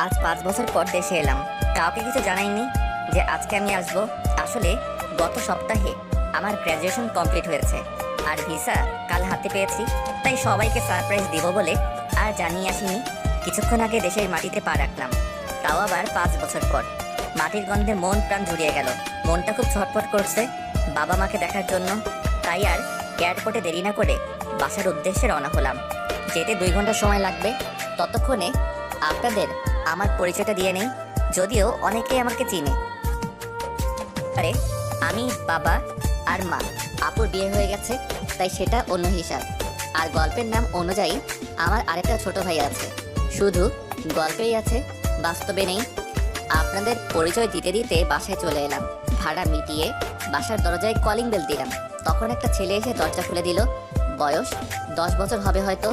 আজ 5 বছর পর দেশে এলাম। কাউকে কিছু জানাইনি যে আজকে আমি আসবো। আসলে গত সপ্তাহে আমার গ্র্যাজুয়েশন কমপ্লিট হয়েছে আর ভিসা কাল হাতে পেয়েছি, তাই সবাইকে সারপ্রাইজ দিব বলে আর জানিয়ে আসিনি। কিছুক্ষণ আগে দেশের মাটিতে পা রাখলাম, তাও আবার 5 বছর পর। মাটির গন্ধে মন প্রাণ জুড়িয়ে গেল। মনটা খুব ছটফট করছে বাবা মাকে দেখার জন্য। তাই আর এয়ারপোর্টে দেরি না করে বাসার উদ্দেশ্যে রওনা হলাম। যেতে 2 ঘন্টা সময় লাগবে। ততক্ষণে আপনাদের আমার পরিচয়টা দিয়ে নেই, যদিও অনেকেই আমাকে চিনে। আরে আমি বাবা আর মা। আপুর বিয়ে হয়ে গেছে, তাই সেটা অন্য হিসাব। আর গল্পের নাম অনুযায়ী আমার আরেকটা ছোট ভাই আছে, শুধু গল্পেই আছে, বাস্তবে নেই। আপনাদের পরিচয় দিতে দিতে বাসায় চলে এলাম। ভাড়া মিটিয়ে বাসার দরজায় কলিং বেল দিলাম। তখন একটা ছেলে এসে দরজা খুলে দিল। বয়স 10 বছর হবে হয়তো,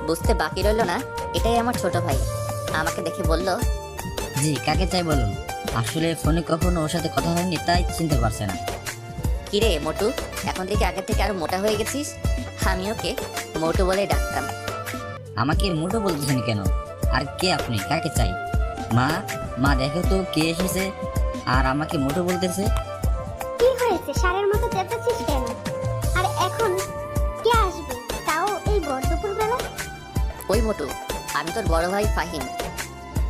বুঝতে বাকি রইল না এটাই আমার ছোট ভাই। আমাকে দেখে বলল, জি, কাকে চাই বলুন? আসলে ফোনে কখনো ওর সাথে কথা হয়নি, তাই চিনতে পারছে না। কিরে মোটু, এখন থেকে আগের থেকে আরো মোটা হয়ে গেছিস। আমি ওকে মোটু বলে ডাকতাম। আমাকে মোটো বলতেছেন কেন? আর কে আপনি? কাকে চাই? মা, মা দেখো তো কে এসেছে আর আমাকে মোটো বলতেছে। কি হয়েছে? সারের মতো চেঁচাচ্ছিস কেন? আর এখন কে আসবে, তাও এই ভর দুপুরবেলা? ওই মোটু, আমি তোর বড় ভাই ফাহিম।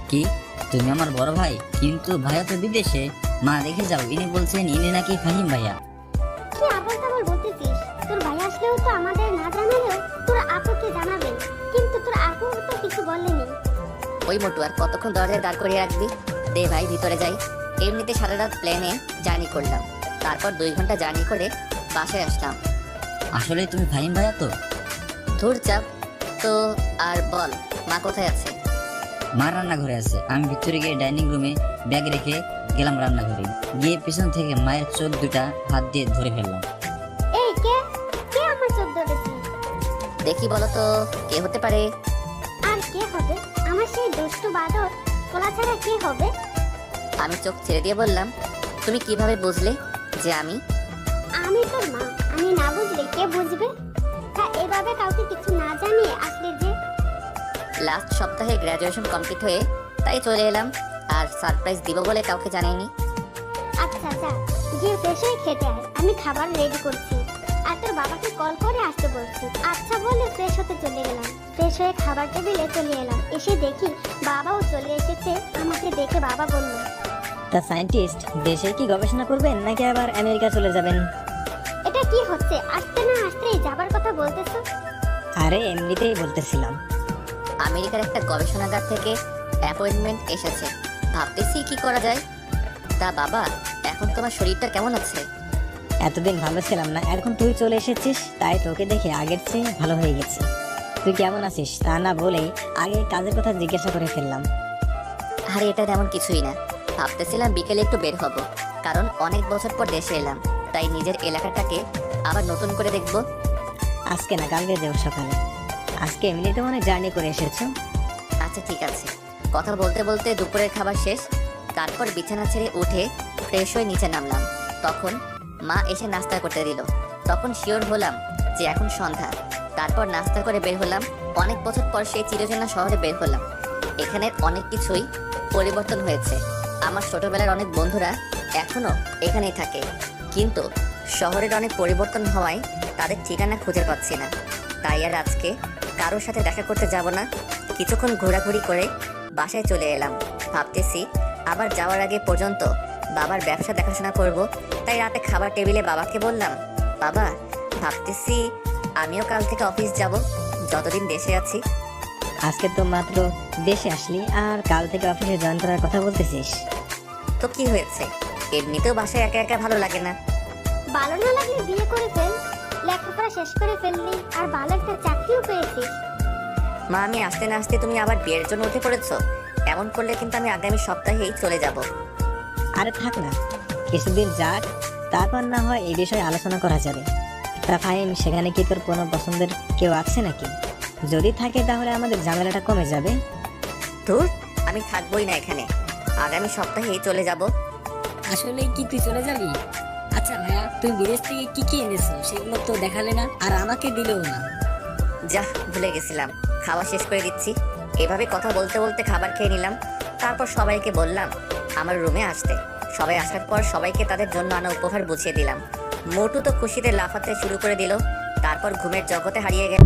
কি, তুমি আমার বড় ভাই? কিন্তু ভাইয়া তো বিদেশে। মা দেখে যাও, ইনি বলছেন ইনি নাকি ফাহিম ভাইয়া। কি আবল তাবল বলতেছিস? তোর ভাই আসলেও তো আমাদের না জানালেও তোর আপুকে জানাবেন, কিন্তু তোর আপু তো কিছু বলেনি। ওই মোটু, আর কতক্ষণ দরজায় দাঁড় করিয়ে রাখবি? দে ভাই, ভিতরে যাই। এমনিতে সারা রাত প্লেনে জার্নি করলাম, তারপর 2 ঘন্টা জার্নি করে বাসায় আসলাম। আসলে তুমি ফাহিম ভাইয়া তো? ধুর চাপ তো। আর বল, মা কোথায় আছে? মা রান্নাঘরে আছে। আমি ভিতরে গিয়ে ডাইনিং রুমে ব্যাগ রেখে গেলাম রান্নাঘরে। গিয়ে পিছন থেকে মায়ের চোখ দুটা হাত দিয়ে ধরে ফেললাম। এই কে কে আমার চোখ ধরেছে? দেখি বলো তো, কে হতে পারে? আর কে হবে? আমার সেই দুষ্টু বাদর ফোলা ছাড়া কে হবে? আমি চোখ ছেড়ে দিয়ে বললাম, তুমি কিভাবে বুঝলে যে আমি? আমি তোর মা, আমি না বুঝলে কে বুঝবে? তা এভাবে কাউকে কিছু না জানিয়ে আসলে যে? লাস্ট সপ্তাহে গ্র্যাজুয়েশন কমপ্লিট হয়ে তাই চলে এলাম, আর সারপ্রাইজ দিব বলে কাউকে জানাইনি। আচ্ছা যা, গিয়ে ফ্রেশ হয়ে খেতে আয়, আমি খাবার রেডি করছি। আর তোর বাবাকে কল করে আসতে বলছি। আচ্ছা বলে ফ্রেশ হতে চলে গেলাম। ফ্রেশ হয়ে খাবার টেবিলে চলে এলাম। এসে দেখি বাবাও চলে এসেছে। আমাকে দেখে বাবা বলল, তা সায়েন্টিস্ট, দেশে কি গবেষণা করবেন নাকি আবার আমেরিকা চলে যাবেন? এটা কি হচ্ছে? আসতে না আসতেই যাবার কথা বলতেছো? আরে এমনিতেই বলতেছিলাম। আমেরিকার একটা গবেষণাগার থেকে অ্যাপয়েন্টমেন্ট এসেছে, ভাবতেছি কি করা যায়। তা বাবা, এখন তোমার শরীরটা কেমন আছে? এতদিন ভালো ছিলাম না, এখন তুই চলে এসেছিস, তাই তোকে দেখে আগের চেয়ে ভালো হয়ে গেছি। তুই কেমন আছিস তা না বলেই আগে কাজের কথা জিজ্ঞাসা করে ফেললাম। আরে এটা তেমন কিছুই না, ভাবতেছিলাম বিকেলে একটু বের হব, কারণ অনেক বছর পর দেশে এলাম, তাই নিজের এলাকাটাকে আবার নতুন করে দেখব। আজকে না, কালকে যাও সকালে। আজকে এমনিতে অনেক জার্নি করে এসেছো। আচ্ছা ঠিক আছে। কথা বলতে বলতে দুপুরের খাবার শেষ, তারপর বিছানা ছেড়ে উঠে ফ্রেশ হয়ে নিচে নামলাম। তখন মা এসে নাস্তা করতে দিল। তখন শিওর হলাম যে এখন সন্ধ্যা। তারপর নাস্তা করে বের হলাম। অনেক বছর পর সেই চিরচেনা শহরে বের হলাম। এখানের অনেক কিছুই পরিবর্তন হয়েছে। আমার ছোটবেলার অনেক বন্ধুরা এখনো এখানেই থাকে, কিন্তু শহরের অনেক পরিবর্তন হওয়ায় তাদের ঠিকানা খুঁজে পাচ্ছি না। তাই আর আজকে কারোর সাথে দেখা করতে যাব না। কিছুক্ষণ ঘোরাঘুরি করে বাসায় চলে এলাম। ভাবতেছি আবার যাওয়ার আগে পর্যন্ত বাবার ব্যবসা দেখাশোনা করব। তাই রাতে খাবার টেবিলে বাবাকে বললাম, বাবা, ভাবতেছি আমিও কাল থেকে অফিস যাব, যতদিন দেশে আছি। আজকে তো মাত্র দেশে আসলি আর কাল থেকে অফিসে জয়েন করার কথা বলতেছিস। তো কি হয়েছে, এমনিতেও বাসায় একা একা ভালো লাগে না। ভালো না লাগলে বিয়ে করে ফেল, লেখাপড়া শেষ করে ফেললি, আর ভালো একটা চাকরিও পেয়েছিস। মা, আমি আসতে না আসতে তুমি আবার বিয়ের জন্য উঠে পড়েছো। এমন করলে কিন্তু আমি আগামী সপ্তাহেই চলে যাব। আরে থাক না, কিছুদিন যাক, তারপর না হয় এই বিষয়ে আলোচনা করা যাবে। তা ফাহিম, সেখানে কি তোর কোনো পছন্দের কেউ আছে নাকি? যদি থাকে তাহলে আমাদের ঝামেলাটা কমে যাবে। ধুর, আমি থাকবোই না এখানে, আগামী সপ্তাহেই চলে যাব। আসলে কি তুই চলে যাবি? আচ্ছা ভাইয়া, তুই বিদেশ থেকে কি কি এনেছো সেগুলো তো দেখালে না, আর আমাকে দিলেও না। যা, ভুলে গেছিলাম, খাওয়া শেষ করে দিচ্ছি। এভাবে কথা বলতে বলতে খাবার খেয়ে নিলাম। তারপর সবাইকে বললাম আমার রুমে আসতে। সবাই আসার পর সবাইকে তাদের জন্য আনা উপহার বুঝিয়ে দিলাম। মোটু তো খুশিতে লাফাতে শুরু করে দিল, তারপর ঘুমের জগতে হারিয়ে গেল।